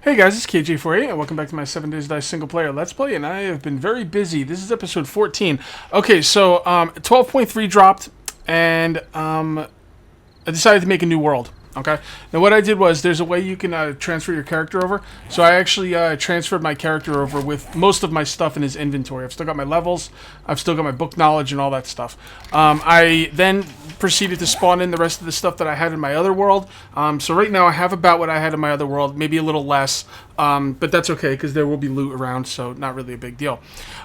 Hey guys, it's KJ48 and welcome back to my 7 Days to Die single player Let's Play, and I have been very busy. This is episode 14. Okay, so 12.3 dropped, and I decided to make a new world. Okay, now what I did was there's a way you can transfer your character over. So I actually transferred my character over with most of my stuff in his inventory. I've still got my levels, I've still got my book knowledge and all that stuff. I then proceeded to spawn in the rest of the stuff that I had in my other world. So right now I have about what I had in my other world, maybe a little less, but that's okay because there will be loot around, so not really a big deal.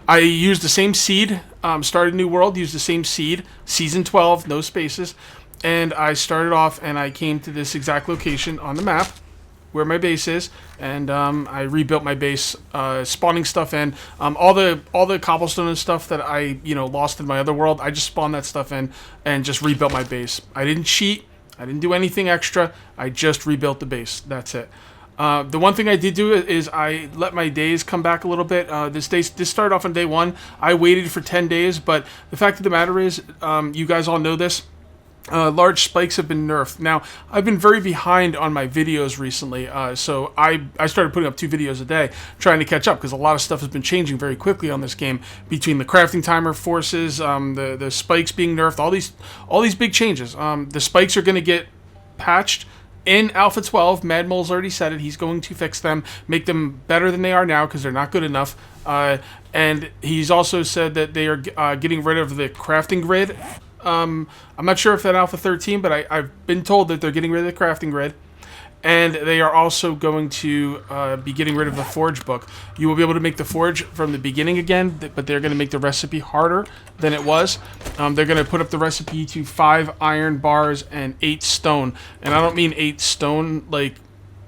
I used the same seed, started a new world, used the same seed, season 12, no spaces. And I started off and I came to this exact location on the map where my base is, and I rebuilt my base, spawning stuff in. All the cobblestone and stuff that I lost in my other world, I just spawned that stuff in and just rebuilt my base. I didn't cheat, I didn't do anything extra, I just rebuilt the base. That's it. The one thing I did do is I let my days come back a little bit. This started off on day 1. I waited for 10 days, but the fact of the matter is, you guys all know this. Large spikes have been nerfed. Now, I've been very behind on my videos recently, so I started putting up 2 videos a day, trying to catch up, because a lot of stuff has been changing very quickly on this game, between the crafting timer forces, the spikes being nerfed, all these big changes. The spikes are going to get patched in Alpha 12. Mad Mole's already said it. He's going to fix them, make them better than they are now, because they're not good enough. And he's also said that they are getting rid of the crafting grid. I'm not sure if that Alpha 13, but I've been told that they're getting rid of the crafting grid. And they are also going to be getting rid of the forge book. You will be able to make the forge from the beginning again, but they're going to make the recipe harder than it was. They're going to put up the recipe to 5 iron bars and 8 stone. And I don't mean 8 stone like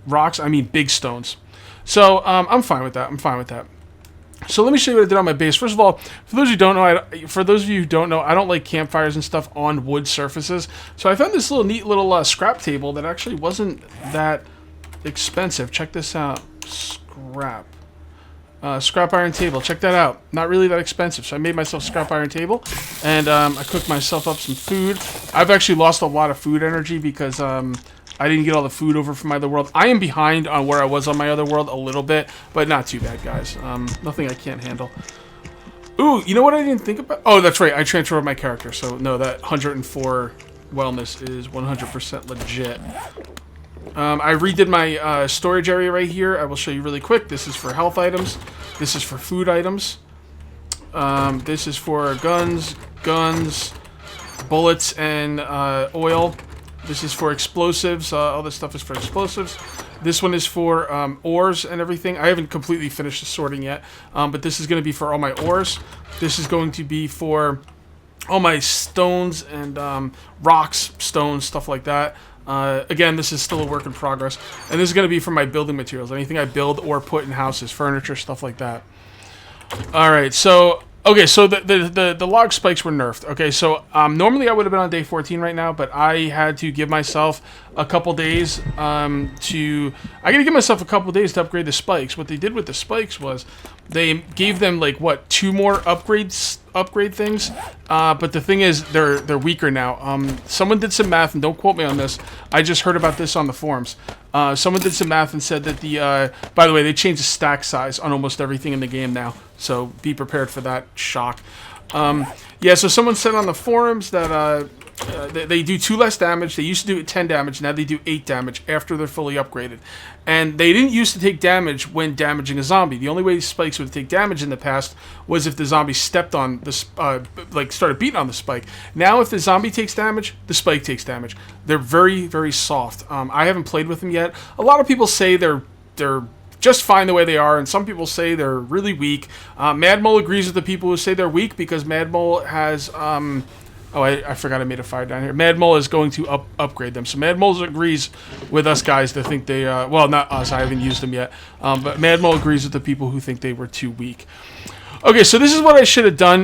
rocks, I mean big stones. So I'm fine with that. So let me show you what I did on my base. First of all, for those of you who don't know, I don't like campfires and stuff on wood surfaces. So I found this neat little scrap table that actually wasn't that expensive. Check this out. Scrap iron table. Check that out. Not really that expensive. So I made myself a scrap iron table, and I cooked myself up some food. I've actually lost a lot of food energy because I didn't get all the food over from my other world. I am behind on where I was on my other world a little bit, but not too bad, guys. Nothing I can't handle. Ooh, you know what I didn't think about? Oh, that's right. I transferred my character, so no, that 104 wellness is 100% legit. I redid my storage area right here. I will show you really quick. This is for health items. This is for food items. This is for guns, bullets, and oil. This is for explosives. All this stuff is for explosives. This one is for ores and everything. I haven't completely finished the sorting yet, but this is going to be for all my ores. This is going to be for all my stones and rocks, stones, stuff like that. Again, this is still a work in progress. And this is going to be for my building materials. Anything I build or put in houses, furniture, stuff like that. Alright, so... Okay, so the log spikes were nerfed. Okay, so normally I would have been on day 14 right now, but I had to give myself a couple days I gotta give myself a couple days to upgrade the spikes. What they did with the spikes was they gave them like what, 2 more upgrade things. But the thing is, they're weaker now. Someone did some math, and don't quote me on this. I just heard about this on the forums. Someone did some math and said that by the way, they changed the stack size on almost everything in the game now. So be prepared for that shock. Yeah, so someone said on the forums that they do 2 less damage. They used to do 10 damage. Now they do 8 damage after they're fully upgraded. And they didn't used to take damage when damaging a zombie. The only way spikes would take damage in the past was if the zombie stepped on the started beating on the spike. Now if the zombie takes damage, the spike takes damage. They're very, very soft. I haven't played with them yet. A lot of people say they're just fine the way they are, and some people say they're really weak. Mad Mole agrees with the people who say they're weak because Mad Mole has... Oh, I forgot I made a fire down here. Mad Mole is going to upgrade them. So Mad Mole agrees with us guys to think they... well, not us. I haven't used them yet. But Mad Mole agrees with the people who think they were too weak. Okay, so this is what I should have done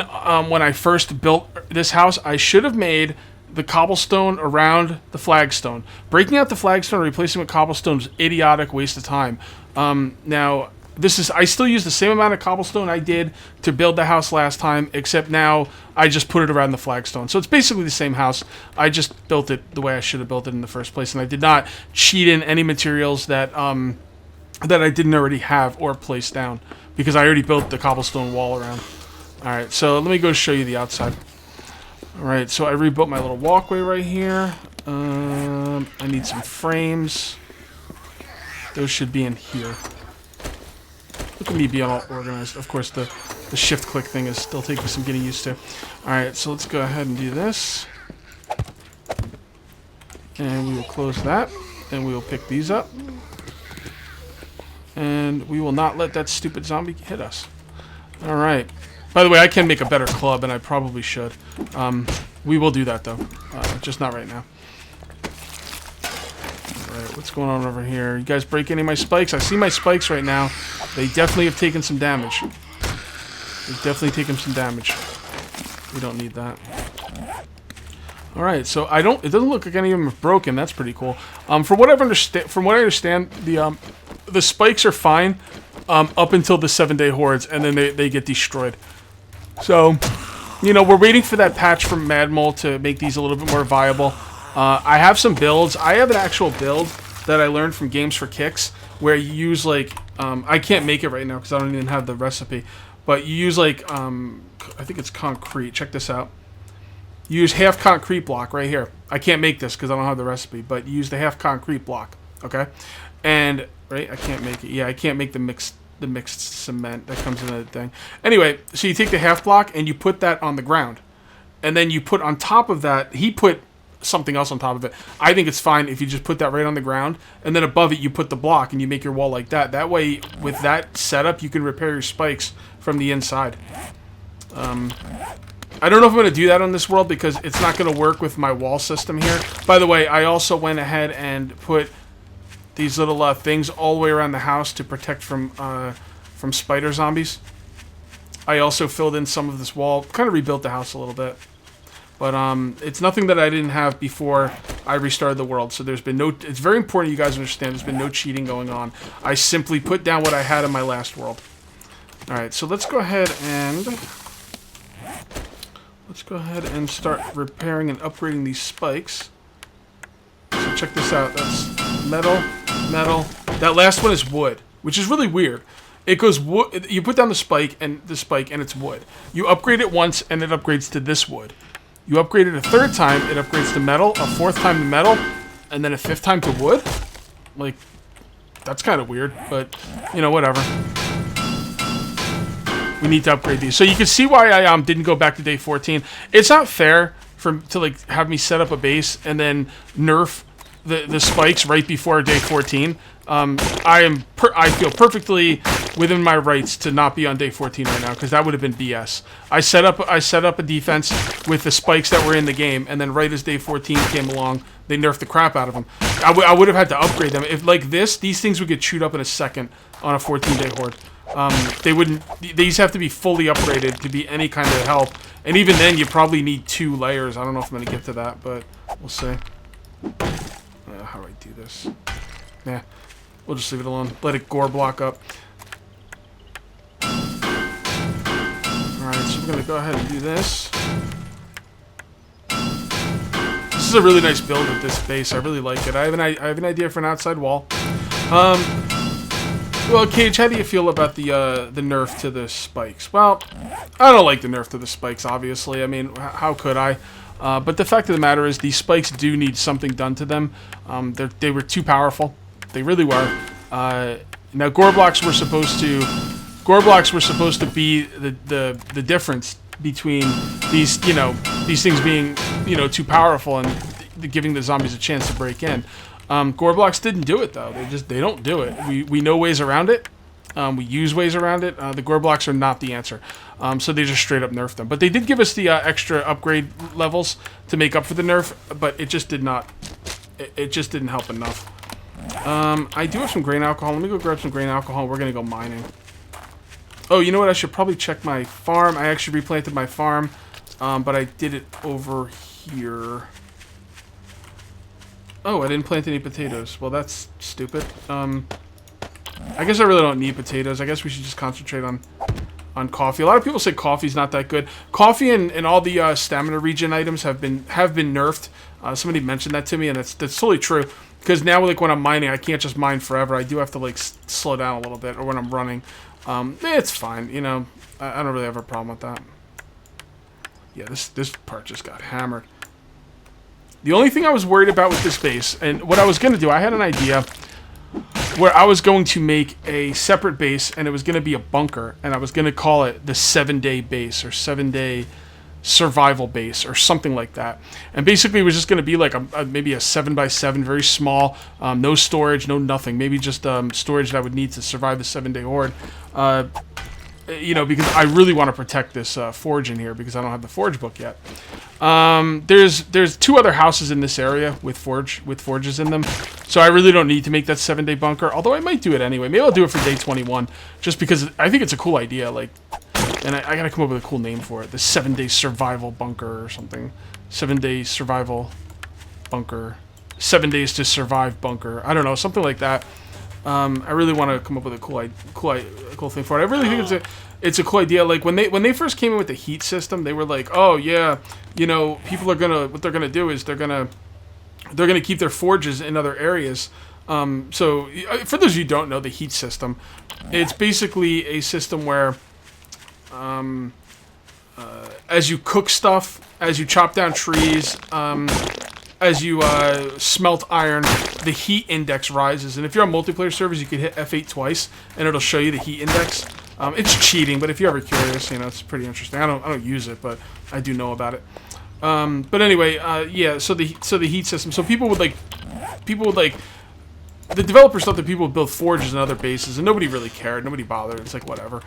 when I first built this house. I should have made the cobblestone around the flagstone. Breaking out the flagstone and replacing it with cobblestone is idiotic waste of time. Now... I still use the same amount of cobblestone I did to build the house last time, except now I just put it around the flagstone. So it's basically the same house. I just built it the way I should have built it in the first place, and I did not cheat in any materials that that I didn't already have or place down because I already built the cobblestone wall around. Alright, so let me go show you the outside. Alright, so I rebuilt my little walkway right here. I need some frames. Those should be in here. Look at me being all organized. Of course, the shift click thing is still taking some getting used to. Alright, so let's go ahead and do this. And we will close that. And we will pick these up. And we will not let that stupid zombie hit us. Alright. By the way, I can make a better club, and I probably should. We will do that, though. Just not right now. Alright, what's going on over here? You guys break any of my spikes? I see my spikes right now. They definitely have taken some damage. They've definitely taken some damage. We don't need that. Alright, so it doesn't look like any of them are broken. That's pretty cool. From what I understand, the spikes are fine up until the 7-day hordes, and then they get destroyed. So, you know, we're waiting for that patch from Madmole to make these a little bit more viable. I have some builds. I have an actual build that I learned from Games for Kicks, where you use, like, I can't make it right now because I don't even have the recipe, but you use, like, I think it's concrete. Check this out. You use half concrete block right here. I can't make this because I don't have the recipe, but you use the half concrete block, okay? And, right, I can't make it. Yeah, I can't make the mixed cement that comes in that thing. Anyway, so you take the half block and you put that on the ground. And then you put on top of that, he put something else on top of it. I think it's fine if you just put that right on the ground, and then above it you put the block and you make your wall like that. That way, with that setup, you can repair your spikes from the inside. I don't know if I'm going to do that on this world because it's not going to work with my wall system here. By the way, I also went ahead and put these little things all the way around the house to protect from spider zombies. I also filled in some of this wall, kind of rebuilt the house a little bit. But it's nothing that I didn't have before I restarted the world. So there's been no... It's very important you guys understand there's been no cheating going on. I simply put down what I had in my last world. Alright, so let's go ahead and... start repairing and upgrading these spikes. So check this out. That's metal, metal. That last one is wood, which is really weird. It goes wood. You put down the spike, and it's wood. You upgrade it once, and it upgrades to this wood. You upgrade it a third time, it upgrades to metal. A fourth time to metal, and then a fifth time to wood. Like, that's kind of weird, but you know, whatever. We need to upgrade these. So you can see why I didn't go back to day 14. It's not fair to like have me set up a base and then nerf the spikes right before day 14. I feel perfectly within my rights to not be on day 14 right now because that would have been BS. I set up a defense with the spikes that were in the game, and then right as day 14 came along, they nerfed the crap out of them. I would have had to upgrade them. If like this, these things would get chewed up in a second on a 14-day horde. They wouldn't. These have to be fully upgraded to be any kind of help, and even then, you probably need 2 layers. I don't know if I'm gonna get to that, but we'll see. How do I do this? Yeah, we'll just leave it alone. Let it gore block up. Alright, so we're gonna go ahead and do this. This is a really nice build with this base. I really like it. I have an idea for an outside wall. Well, Cage, how do you feel about the nerf to the spikes? Well, I don't like the nerf to the spikes, obviously. I mean, how could I? But the fact of the matter is, these spikes do need something done to them. They were too powerful. They really were. Now, gore blocks were supposed to be the difference between these things being too powerful and giving the zombies a chance to break in. Gore blocks didn't do it though. They don't do it. We know ways around it. We use ways around it. The gore blocks are not the answer. So they just straight up nerfed them. But they did give us the extra upgrade levels to make up for the nerf, but it just did not. It just didn't help enough. I do have some grain alcohol. Let me go grab some grain alcohol. We're gonna go mining. Oh, you know what? I should probably check my farm. I actually replanted my farm, but I did it over here. Oh, I didn't plant any potatoes. Well, that's stupid. I guess I really don't need potatoes. I guess we should just concentrate on coffee. A lot of people say coffee's not that good. Coffee and all the stamina regen items have been nerfed. Somebody mentioned that to me, and that's totally true. Because now, like, when I'm mining, I can't just mine forever. I do have to, like, slow down a little bit, or when I'm running. It's fine, you know. I don't really have a problem with that. Yeah, this part just got hammered. The only thing I was worried about with this base, and what I was going to do, I had an idea where I was going to make a separate base, and it was going to be a bunker, and I was going to call it the 7-day base, or 7-day survival base, or something like that. And basically, it was just going to be like maybe a 7x7, very small, no storage, no nothing, maybe just storage that I would need to survive the 7-day horde. You know, because I really want to protect this forge in here, because I don't have the forge book yet. There's 2 other houses in this area with forges in them, so I really don't need to make that 7-day bunker. Although I might do it anyway. Maybe I'll do it for day 21, just because I think it's a cool idea. Like, and I gotta come up with a cool name for it. The 7-day survival bunker or something. 7-day survival bunker. 7 days to survive bunker. I don't know, something like that. I really want to come up with a cool thing for it. I really think it's a cool idea. Like when they first came in with the heat system, they were like, oh yeah, you know, people are what they're gonna do is they're gonna keep their forges in other areas. So for those of you who don't know the heat system, it's basically a system where as you cook stuff, as you chop down trees, as you smelt iron, the heat index rises. And if you're on multiplayer servers, you can hit F8 twice, and it'll show you the heat index. It's cheating, but if you're ever curious, you know, it's pretty interesting. I don't use it, but I do know about it. But anyway, yeah. So the heat system. So people would like. The developers thought that people would build forges and other bases, and nobody really cared. Nobody bothered. It's like, whatever.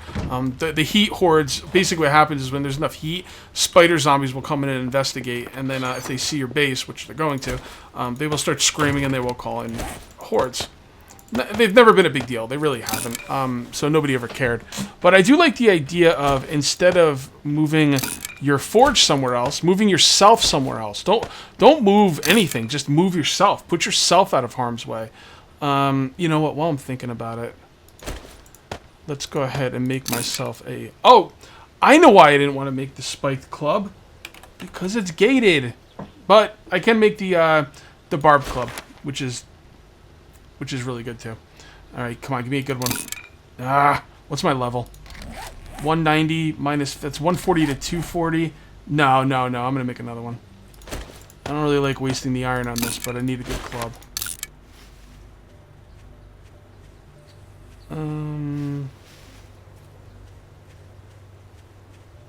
The heat hordes, basically what happens is when there's enough heat, spider zombies will come in and investigate, and then if they see your base, which they're going to, they will start screaming and they will call in hordes. They've never been a big deal. They really haven't. So nobody ever cared. But I do like the idea of, instead of moving your forge somewhere else, moving yourself somewhere else. Don't move anything. Just move yourself. Put yourself out of harm's way. You know what? While I'm thinking about it, let's go ahead and make myself a... Oh! I know why I didn't want to make the spiked club. Because it's gated. But I can make the barbed club, which is really good too. Alright, come on, give me a good one. What's my level? 190 minus... That's 140 to 240. No, I'm going to make another one. I don't really like wasting the iron on this, but I need a good club.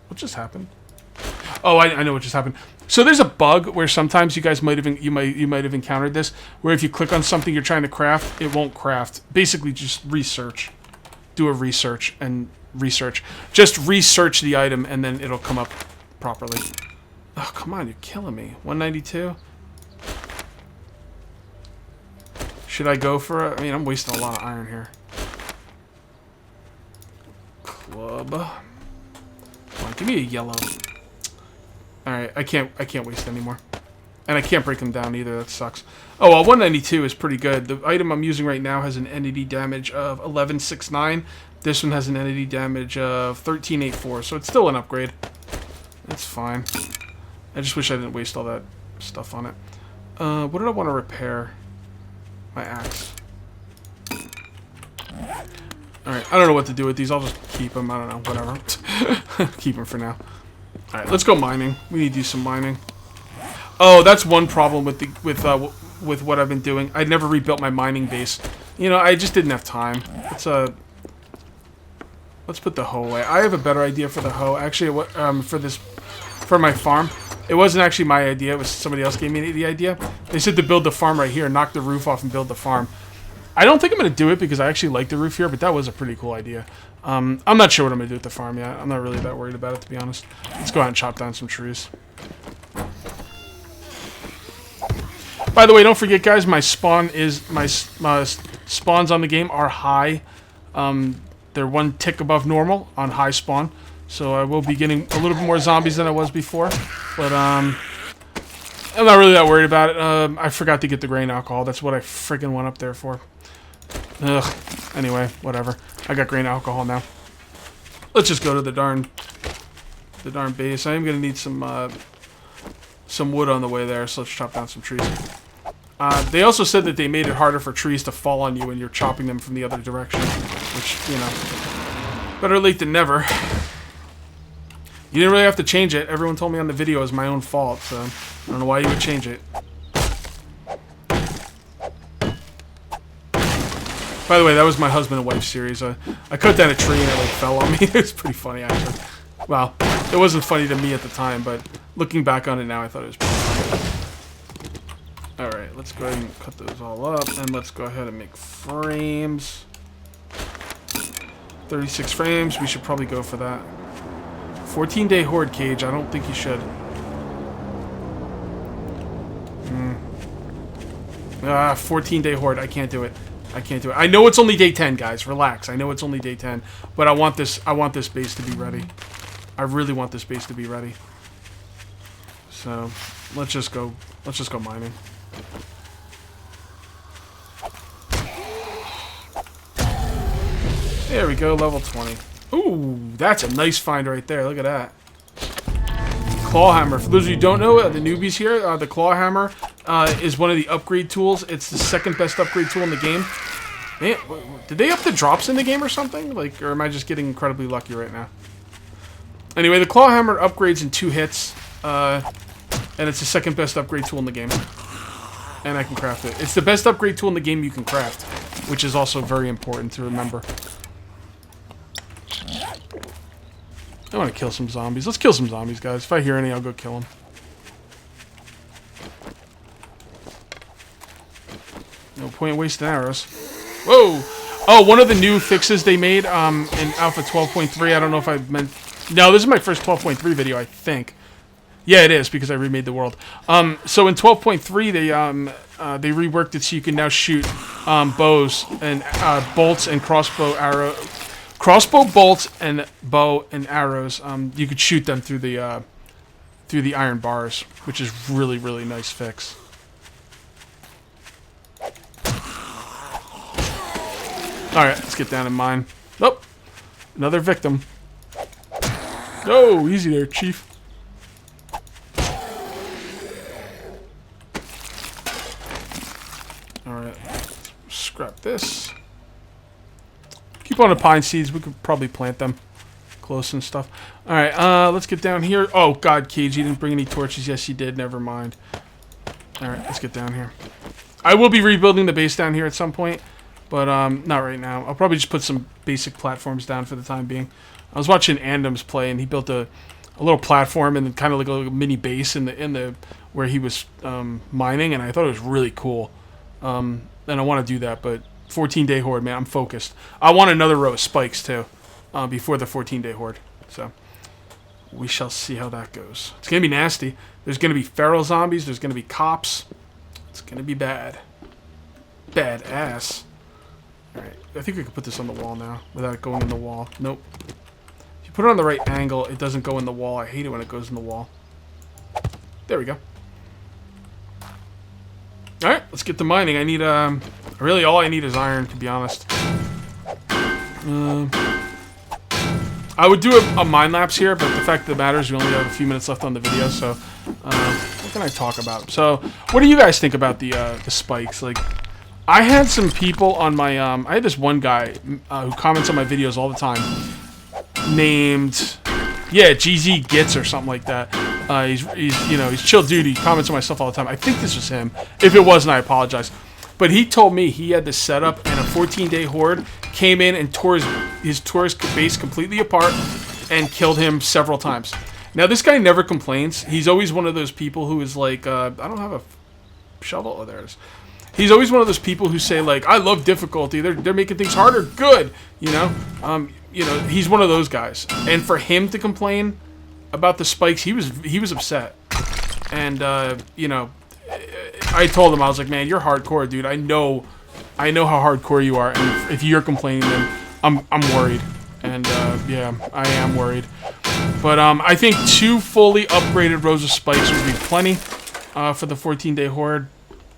What just happened? Oh, I know what just happened. So there's a bug where sometimes you guys might have encountered this, where if you click on something you're trying to craft, it won't craft. Basically, just research. Do a research and research. Just research the item and then it'll come up properly. Oh, come on, you're killing me. 192. Should I go for it? I mean, I'm wasting a lot of iron here. Club. Come on, give me a yellow. Alright, I can't waste anymore. And I can't break them down either, that sucks. Oh, well, 192 is pretty good. The item I'm using right now has an entity damage of 1169. This one has an entity damage of 1384, so it's still an upgrade. It's fine. I just wish I didn't waste all that stuff on it. What did I want to repair? My axe. Alright, I don't know what to do with these. I'll just keep them. I don't know. Whatever. Keep them for now. Alright, let's go mining. We need to do some mining. Oh, that's one problem with what I've been doing. I never rebuilt my mining base. You know, I just didn't have time. Let's put the hoe away. I have a better idea for the hoe. Actually, for my farm. It wasn't actually my idea. It was somebody else gave me the idea. They said to build the farm right here, knock the roof off and build the farm. I don't think I'm going to do it because I actually like the roof here, but that was a pretty cool idea. I'm not sure what I'm going to do with the farm yet. I'm not really that worried about it, to be honest. Let's go ahead and chop down some trees. By the way, don't forget, guys, my spawns on the game are high. They're one tick above normal on high spawn. So I will be getting a little bit more zombies than I was before. But I'm not really that worried about it. I forgot to get the grain alcohol. That's what I freaking went up there for. Ugh. Anyway, whatever. I got grain alcohol now. Let's just go to the darn base. I am gonna need some wood on the way there, so let's chop down some trees. They also said that they made it harder for trees to fall on you when you're chopping them from the other direction. Which, you know, better late than never. You didn't really have to change it. Everyone told me on the video it was my own fault, so I don't know why you would change it. By the way, that was my husband and wife series. I cut down a tree and it like fell on me. It was pretty funny, actually. Well, it wasn't funny to me at the time, but looking back on it now, I thought it was pretty funny. Alright, let's go ahead and cut those all up, and let's go ahead and make frames. 36 frames, we should probably go for that. 14-day horde cage, I don't think you should. 14-day horde, I can't do it. I can't do it. I know it's only day 10, guys. Relax. I know it's only day 10, but I want this base to be ready. I really want this base to be ready. So, let's just go mining. There we go, level 20. Ooh, that's a nice find right there. Look at that. Claw hammer. For those of you who don't know, the newbies here, the claw hammer is one of the upgrade tools. It's the second best upgrade tool in the game. Man, did they up the drops in the game or something? Like, or am I just getting incredibly lucky right now? Anyway, the claw hammer upgrades in 2 hits, and it's the second best upgrade tool in the game. And I can craft it. It's the best upgrade tool in the game you can craft, which is also very important to remember. I want to kill some zombies. Let's kill some zombies, guys. If I hear any, I'll go kill them. No point wasting arrows. Whoa! Oh, one of the new fixes they made in Alpha 12.3. I don't know if I meant... No, this is my first 12.3 video, I think. Yeah, it is, because I remade the world. So in 12.3, they reworked it so you can now shoot bows and bolts and crossbow bolts and bow and arrows. You could shoot them through the iron bars, which is really, really nice fix. Alright, let's get down and mine. Nope. Another victim. Oh, easy there, Chief. Alright, scrap this. Keep on the pine seeds. We could probably plant them close and stuff. Alright, let's get down here. Oh, God, Cage, you didn't bring any torches. Yes, you did. Never mind. Alright, let's get down here. I will be rebuilding the base down here at some point, but not right now. I'll probably just put some basic platforms down for the time being. I was watching Andams play, and he built a little platform and kind of like a little mini base in the where he was mining, and I thought it was really cool. And I want to do that, but 14-day horde, man, I'm focused. I want another row of spikes too before the 14-day horde. So we shall see how that goes. It's gonna be nasty. There's gonna be feral zombies. There's gonna be cops. It's gonna be bad. Bad ass. All right, I think we can put this on the wall now without it going in the wall. Nope. If you put it on the right angle, it doesn't go in the wall. I hate it when it goes in the wall. There we go. All right, let's get to mining. I need really all I need is iron, to be honest. I would do a mine lapse here, but the fact of the matter is we only have a few minutes left on the video, so what can I talk about? So, what do you guys think about the spikes? Like, I had some people on my I had this one guy who comments on my videos all the time, named GZ Gits or something like that. He's chill dude. He comments on my stuff all the time. I think this was him. If it wasn't, I apologize. But he told me he had this setup, and a 14-day horde came in and tore his base completely apart and killed him several times. Now, this guy never complains. He's always one of those people who is like, I don't have a shovel. Oh, there it is. He's always one of those people who say, like, I love difficulty. They're making things harder. Good. He's one of those guys. And for him to complain about the spikes, he was upset. And, I told him, I was like, man, you're hardcore, dude. I know how hardcore you are. And if you're complaining, then I'm worried. And, yeah, I am worried. But I think 2 fully upgraded rows of spikes would be plenty for the 14-day horde.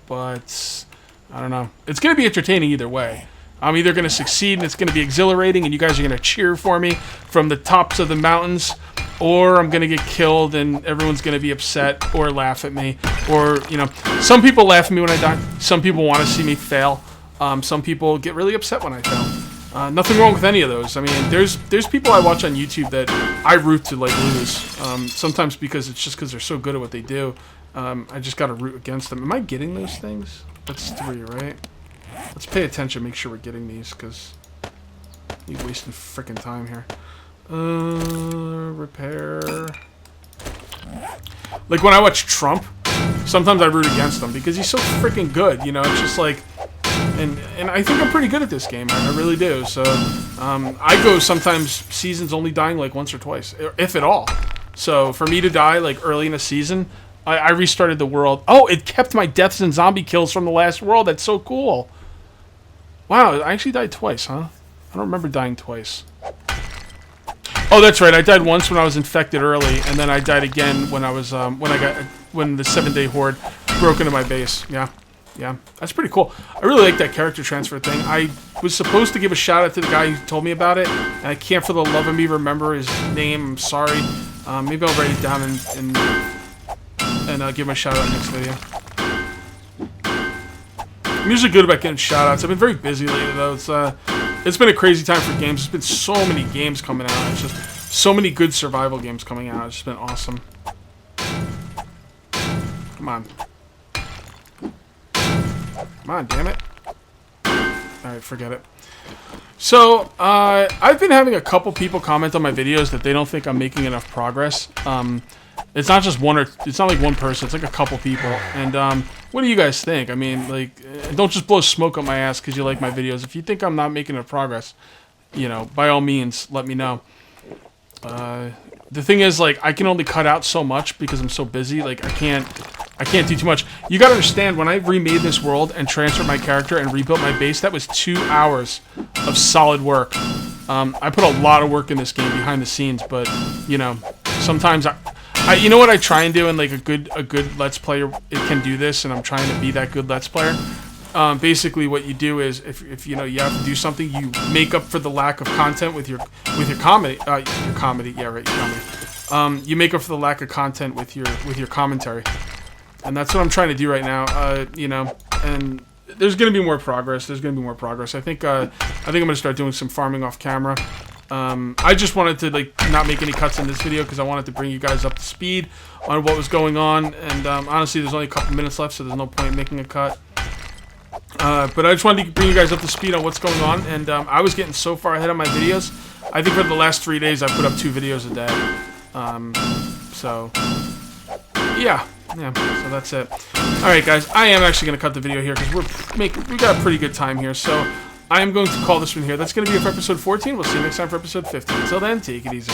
But I don't know. It's going to be entertaining either way. I'm either going to succeed and it's going to be exhilarating and you guys are going to cheer for me from the tops of the mountains, or I'm going to get killed and everyone's going to be upset or laugh at me. Or, you know, some people laugh at me when I die. Some people want to see me fail. Some people get really upset when I fail. Nothing wrong with any of those. I mean, there's people I watch on YouTube that I root to, like, lose. Sometimes because it's just because they're so good at what they do. I just got to root against them. Am I getting those things? That's 3, right? Let's pay attention, make sure we're getting these, because you're wasting freaking time here. Repair. Like, when I watch Trump, sometimes I root against him, because he's so freaking good, you know? It's just like... And I think I'm pretty good at this game. I really do. So, I go sometimes seasons only dying, like, once or twice, if at all. So, for me to die, like, early in a season... I restarted the world. Oh, it kept my deaths and zombie kills from the last world. That's so cool. Wow, I actually died twice, huh? I don't remember dying twice. Oh, that's right. I died once when I was infected early, and then I died again when I was when the 7-day horde broke into my base. Yeah, that's pretty cool. I really like that character transfer thing. I was supposed to give a shout out to the guy who told me about it, and I can't for the love of me remember his name. I'm sorry. Maybe I'll write it down and give him a shout out next video. I'm usually good about getting shout outs. I've been very busy lately though. It's been a crazy time for games. There's been so many games coming out. It's just so many good survival games coming out. It's just been awesome. Come on. Come on, damn it. Alright, forget it. So, I've been having a couple people comment on my videos that they don't think I'm making enough progress. It's not just it's not like one person, it's like a couple people. And, what do you guys think? I mean, like, don't just blow smoke up my ass because you like my videos. If you think I'm not making enough progress, you know, by all means, let me know. The thing is, like, I can only cut out so much because I'm so busy. Like, I can't do too much. You gotta understand, when I remade this world and transferred my character and rebuilt my base, that was 2 hours of solid work. I put a lot of work in this game behind the scenes, but, you know, sometimes you know what I try and do, and like a good Let's Player, it can do this, and I'm trying to be that good Let's Player. Basically, what you do is, if you know you have to do something, you make up for the lack of content with your comedy. Your comedy. You make up for the lack of content with your commentary, and that's what I'm trying to do right now. You know, and there's gonna be more progress. I think I'm gonna start doing some farming off camera. I just wanted to, like, not make any cuts in this video because I wanted to bring you guys up to speed on what was going on, and honestly, there's only a couple minutes left, so there's no point in making a cut. But I just wanted to bring you guys up to speed on what's going on, and I was getting so far ahead on my videos. I think for the last 3 days, I put up 2 videos a day. So, yeah, so that's it. Alright, guys, I am actually going to cut the video here because we got a pretty good time here, so... I am going to call this one here. That's going to be it for episode 14. We'll see you next time for episode 15. Until then, take it easy.